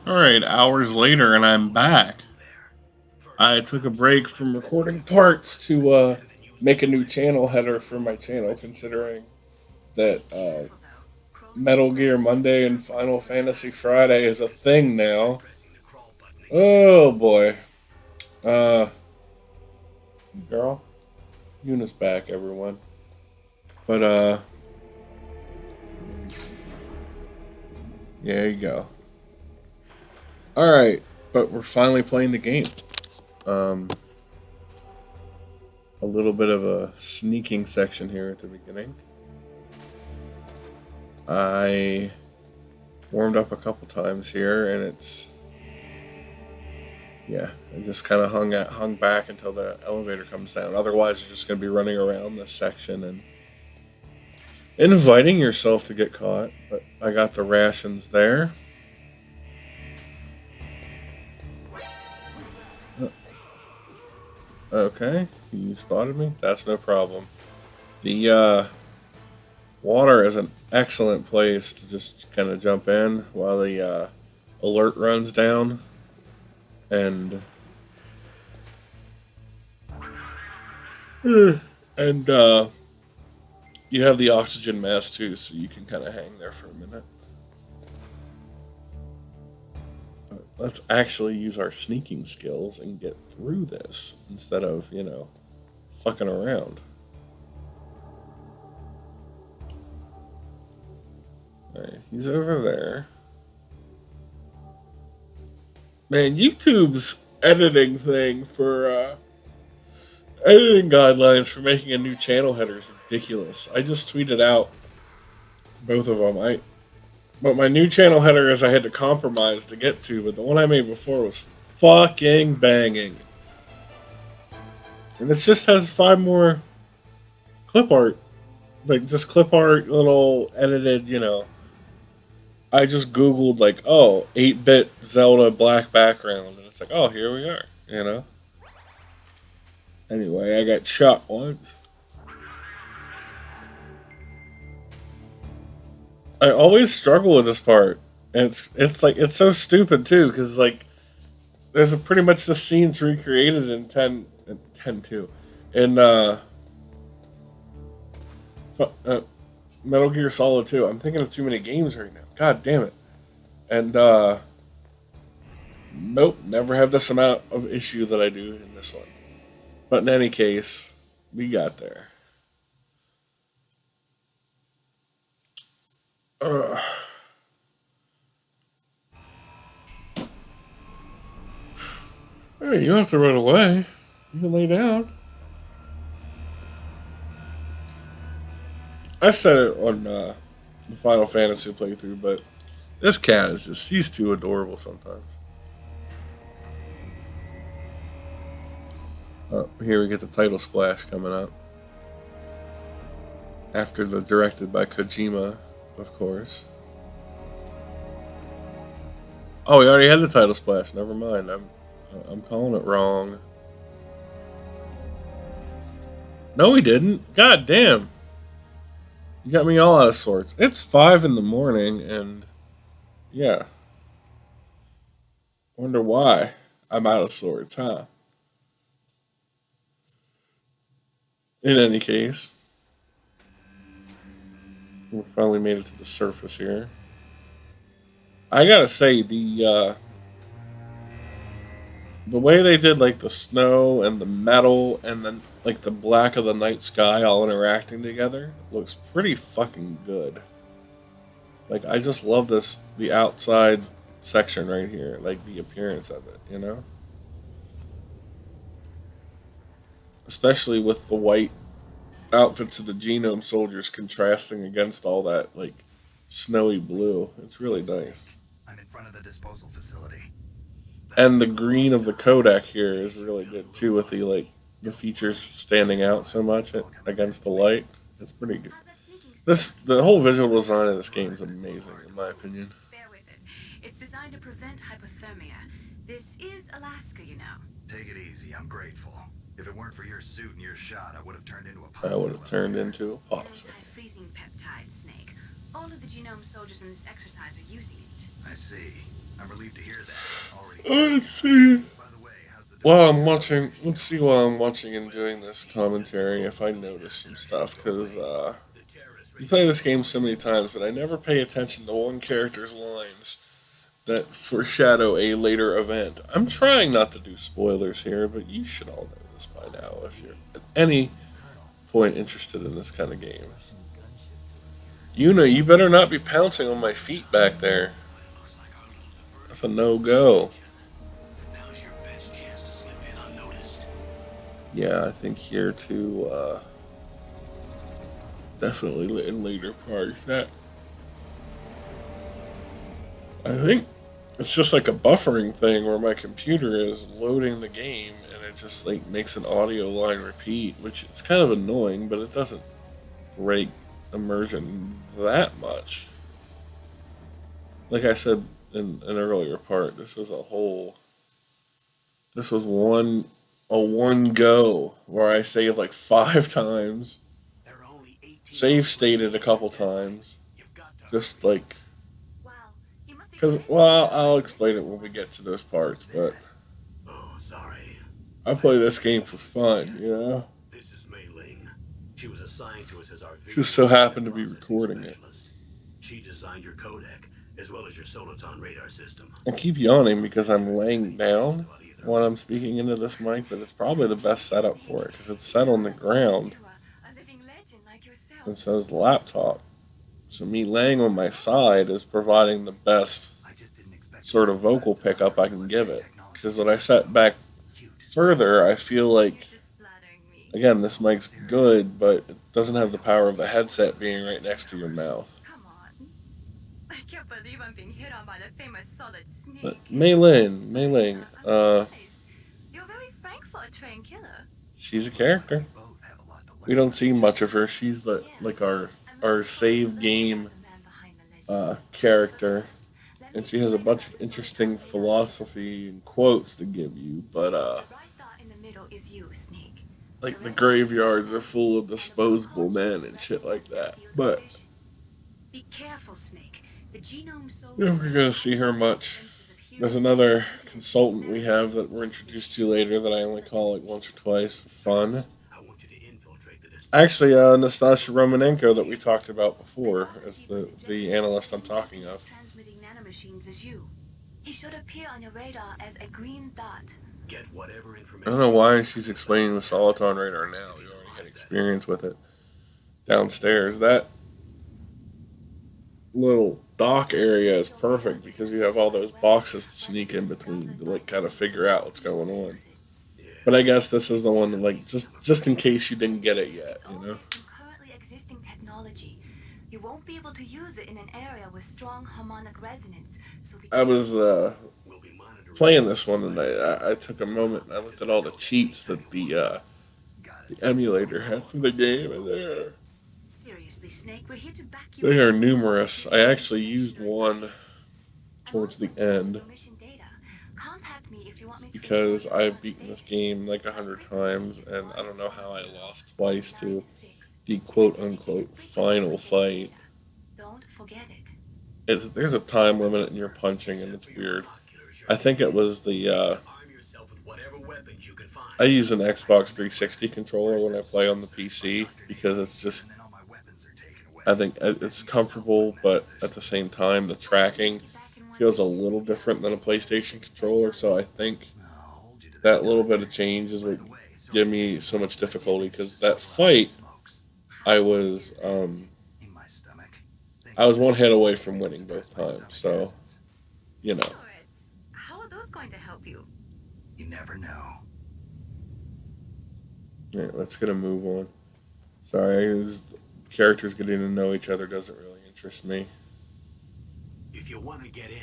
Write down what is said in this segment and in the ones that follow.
Alright, hours later, and I'm back. I took a break from recording parts to make a new channel header for my channel, considering that Metal Gear Monday and Final Fantasy Friday is a thing now. Oh boy. Uh, girl, Yuna's back, everyone. But, yeah, there you go. Alright, but we're finally playing the game. Um, a little bit of a sneaking section here at the beginning. I warmed up a couple times here, and it's yeah. I just kind of hung back until the elevator comes down. Otherwise, you're just going to be running around this section and inviting yourself to get caught. But I got the rations there. Okay, you spotted me. That's no problem. The water is an excellent place to just kind of jump in while the alert runs down and and you have the oxygen mask too, so you can kind of hang there for a minute. But let's actually use our sneaking skills and get through this instead of, fucking around. Alright, he's over there. Man, YouTube's editing thing for editing guidelines for making a new channel header is ridiculous. I just tweeted out both of them. But my new channel header is I had to compromise to get to, but the one I made before was fucking banging. And it just has 5 more clip art. Like, just clip art, little edited. I just Googled, like, 8-bit Zelda black background. And it's like, oh, here we are. Anyway, I got shot once. I always struggle with this part. And it's like, it's so stupid, too, because, like, there's pretty much the scenes recreated in 10 2. In, Metal Gear Solid 2. I'm thinking of too many games right now. God damn it. And nope, never have this amount of issue that I do in this one. But in any case, we got there. Uh, hey, you don't have to run away. You can lay down. I said it on the Final Fantasy playthrough, but this cat is she's too adorable sometimes. Here we get the title splash coming up. After the directed by Kojima, of course. Oh, we already had the title splash. Never mind. I'm calling it wrong. No, we didn't. God damn. You got me all out of sorts. It's 5 in the morning, and yeah. Wonder why I'm out of sorts, huh? In any case, we finally made it to the surface here. I gotta say the way they did like the snow and the metal and then like the black of the night sky all interacting together looks pretty fucking good. Like I just love the outside section right here, like the appearance of it. Especially with the white outfits of the genome soldiers contrasting against all that like snowy blue. It's really nice. I'm in front of the disposal facility. And the green of the codec here is really good too, with the features standing out so much against the light. It's pretty good. The whole visual design of this game is amazing, in my opinion. Bear with it. It's designed to prevent hypothermia. This is Alaska, you know. Take it easy. I'm grateful. If it weren't for your suit and your shot, I would have turned into a I would have popsicle. turned into a An popsicle. anti-freezing peptide, Snake. All of the genome soldiers in this exercise are using it. I see. I'm relieved to hear that. Already Let's see. By the way, how's the While door I'm there? watching, let's see while I'm watching and doing this commentary if I notice some stuff, because you play this game so many times, but I never pay attention to one character's lines that foreshadow a later event. I'm trying not to do spoilers here, but you should all know this by now if you're at any point interested in this kind of game. You better not be pouncing on my feet back there. That's a no go. Now's your best chance to slip in unnoticed. Yeah, I think here too, definitely in later parts. That I think it's just like a buffering thing where my computer is loading the game and it just like makes an audio line repeat, which it's kind of annoying, but it doesn't break immersion that much. Like I said in an earlier part, this was one go where I saved like 5 times, There are only 18 save hours left stated a in the couple deadline. times, You've got to just hurry. like Wow, you must be because crazy. well I'll explain it when we get to those parts, but Oh, sorry. I play this game for fun, you know. This is Mei Ling. She was assigned to us as our Just visual so data happened to be processing recording it. specialist. She designed your codec as well as your Soliton radar system. I keep yawning because I'm laying Anything down about either. when I'm speaking into this mic, but it's probably the best setup for it because it's set on the ground, You are a living legend like yourself. and so is the laptop. So me laying on my side is providing the best I just didn't expect sort of vocal pickup I can give it. Because when I set back further, I feel You're like, just flattering me. again, this mic's good, but it doesn't have the power of the headset being right next to your mouth. Come on. I can't believe I'm being hit on by the famous solid But snake. Mei Ling, I'm surprised. You're very frank for a trained killer. she's a character. both have a lot to We learn. don't see much of her. She's like our I'm looking save forward to game learning about the man behind the legend. character, Let and me she has a explain bunch about of the interesting Soliton radar. philosophy and quotes to give you. But The bright dot in the middle is you, Snake. like the graveyards are full of disposable men and shit like that. But Be careful, Snake. The genome so you're never gonna see her much. There's another consultant we have that we're introduced to later that I only call like once or twice for fun. I want you to infiltrate the Actually, Nastasha Romanenko that we talked about before is the analyst I'm talking of. Transmitting nanomachines as you. He should appear on your radar as a green dot. Get whatever I information. don't know why she's explaining the Soliton radar now. We already had experience with it downstairs. That little dock area is perfect because you have all those boxes to sneak in between to like kind of figure out what's going on. But I guess this is the one that like just in case you didn't get it yet, It's you all know. based on currently existing technology. You won't be able to use it in an area with strong harmonic resonance. So be I was We'll be monitoring. playing this one and I took a moment and I looked at all the cheats that Got the it. emulator had for the game, and seriously, Snake, we're here to back you they up. are numerous. I actually used one towards the end Contact me if you want me to because report you I've on beaten this stage. game like 100 times, and I don't know how I lost twice to the quote unquote final fight. Don't forget it. There's a time limit in your punching, and it's weird. I think it was Arm yourself with whatever weapons you can find. I use an Xbox 360 controller when I play on the PC because it's just And then all my weapons are taken away. I think it's comfortable, but at the same time the tracking feels a little different than a PlayStation controller. So I think I'll hold you to that little bit of change is what give me so much difficulty because that fight I was in my stomach. I was one hit away from winning both times. So you know. How are those going to help you? You never know. All right, let's get a move on. Sorry, characters getting to know each other doesn't really interest me. If you want to get in,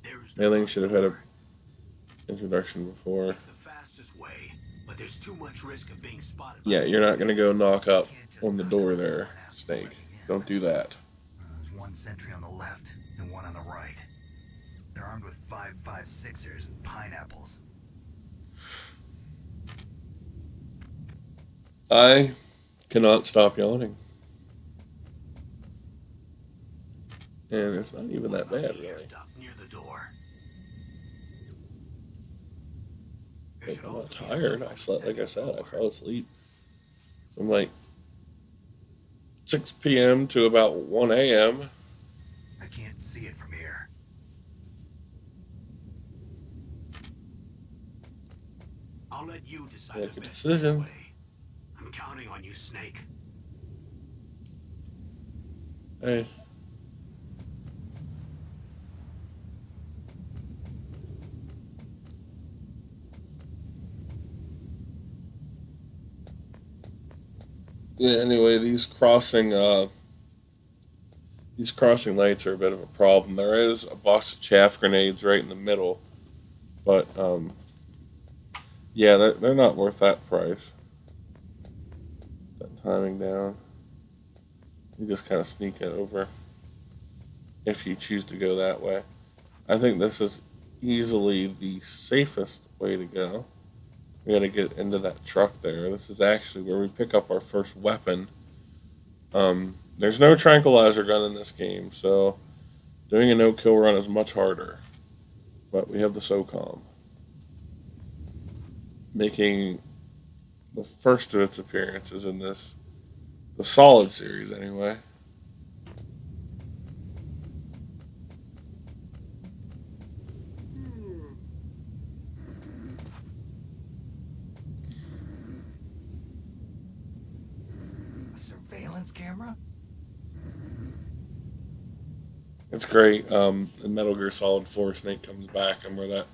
there's Mailing should have had a introduction before. It's the fastest way, but there's too much risk of being spotted. Yeah, you're not gonna go knock up on the door there, Snake. Don't do that. There's one sentry on the left and one on the right. They're armed with 5.56ers and pineapples. I cannot stop yawning. And it's not even that bad, really. Near the door. There But should I'm not always be tired. another I one slept, like standing I on the said, I floor. fell asleep from like 6 p.m. to about 1 a.m. I can't see it from here. I'll let you decide Make the a best decision. getaway. I'm counting on you, Snake. Hey, yeah. Anyway, these crossing lights are a bit of a problem. There is a box of chaff grenades right in the middle, but yeah, they're not worth that price. That timing down. You just kind of sneak it over if you choose to go that way. I think this is easily the safest way to go. We got to get into that truck there. This is actually where we pick up our first weapon. There's no tranquilizer gun in this game, so doing a no-kill run is much harder. But we have the SOCOM, making the first of its appearances in the Solid series anyway. A surveillance camera? It's great. In Metal Gear Solid 4, Snake comes back, and where that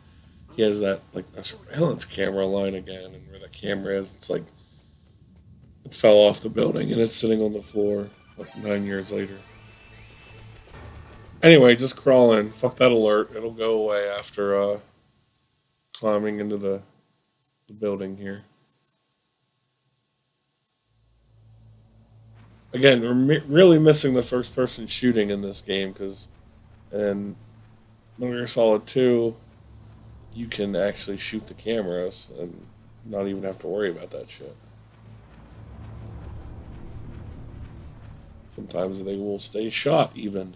he has that like a surveillance camera line again, and where the camera is, it's like it fell off the building and it's sitting on the floor like 9 years later. Anyway, just crawl in. Fuck that alert. It'll go away after climbing into the building here. Again, we're really missing the first person shooting in this game because in Metal Gear Solid 2, you can actually shoot the cameras and not even have to worry about that shit. Sometimes they will stay shot even.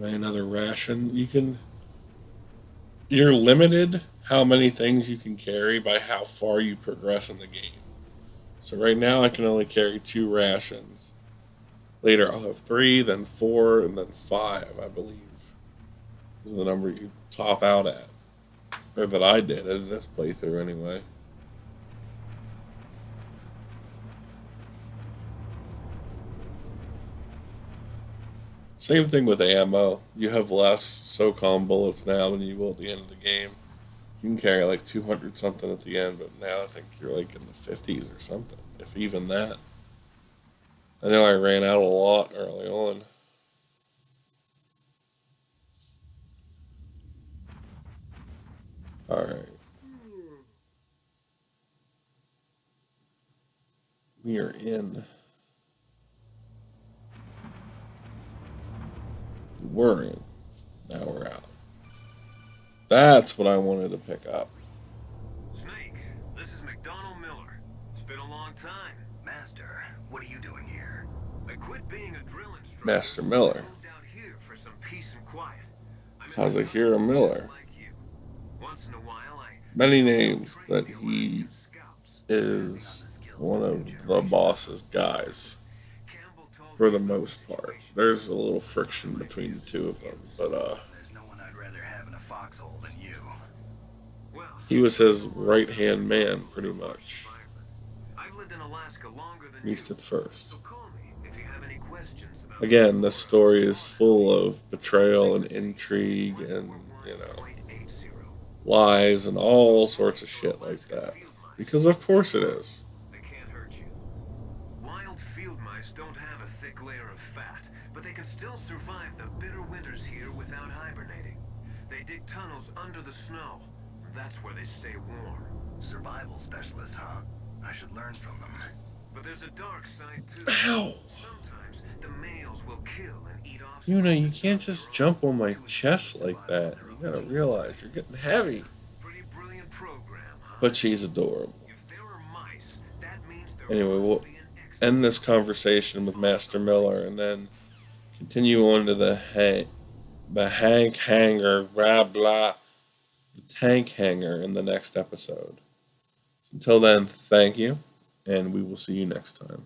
Another ration. You're limited how many things you can carry by how far you progress in the game. So right now I can only carry 2 rations. Later I'll have 3, then 4, and then 5, I believe. Is the number you top out at. Or that I did in this playthrough anyway. Same thing with ammo. You have less SOCOM bullets now than you will at the end of the game. You can carry like 200 something at the end, but now I think you're like in the 50s or something, if even that. I know I ran out a lot early on. Alright, we are in. We're in. Now we're out. That's what I wanted to pick up. Snake, this is McDonald Miller. It's been a long time. Master, what are you doing here? I quit being a drill instructor. Master Miller. I moved out here for some peace and quiet. I'm in the Kazuhiro Miller. like you. Once in a while, I Many train names, the but Alaskan he scouts. is one of the boss's guys Campbell told for me the about most the part. situation. There's a little friction between the two of them, but There's no one I'd rather have in a foxhole than you. Well, he was his right hand man pretty much. I've lived in Alaska longer than At least you. at first. So call me if you have any questions about Again, this story is full of betrayal and intrigue and, lies and all sorts of shit like that. Because of course it is. They can't hurt you. Wild field mice don't have a thick layer of fat, but they can still survive the bitter winters here without hibernating. They dig tunnels under the snow. That's where they stay warm. Survival specialists, huh? I should learn from them. But there's a dark side too. Ow! Sometimes the males will kill and eat off. You can't just jump on my chest like that. You gotta realize you're getting heavy. Pretty brilliant program, huh? But she's adorable. If there are mice, that means there Anyway, must we'll be an exit. end this conversation with Master Miller and then continue on to the Hank Hanger, blah blah, the tank hanger in the next episode. Until then, thank you, and we will see you next time.